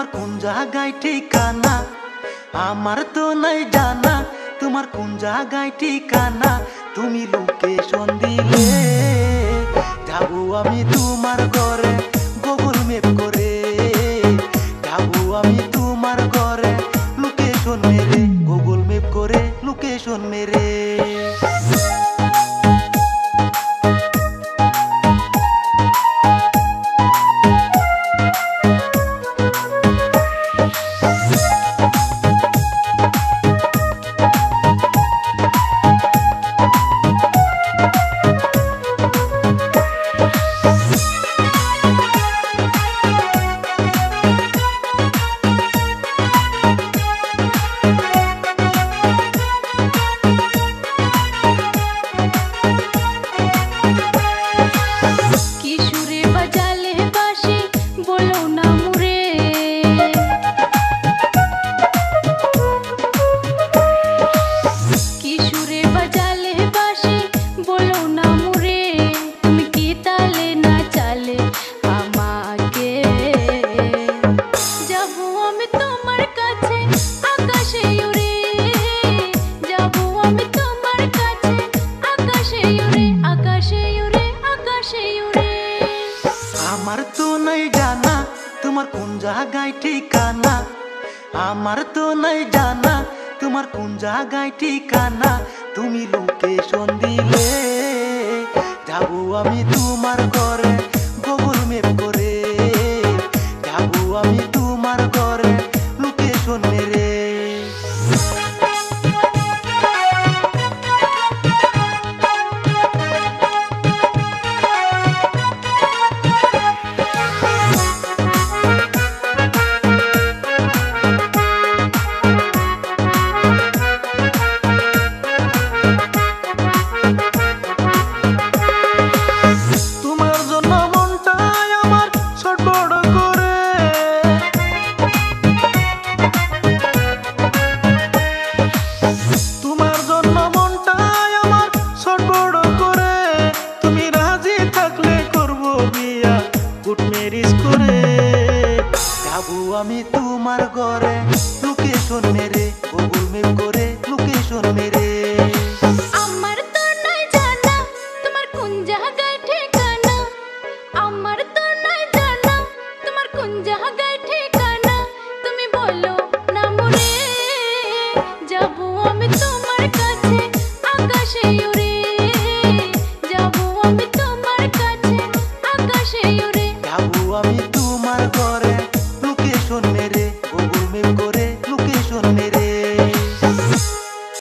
তোমার কোন জায়গায় ঠিকানা, আমার তো নাই জানা তোমার কোন জায়গায় ঠিকানা। তুমি লোকেশন দিলে যাবো আমি তোমার ঘরে, গুগল ম্যাপ করে যাবো আমি তোমার ঘরে, লোকেশন মেরে গুগল ম্যাপ করে লোকেশন মেরে। আমার তো নাই জানা তোমার কোন জায়গায় ঠিকানা, আমার তো নাই জানা তোমার কোন জায়গায় ঠিকানা। তুমি লোকেশন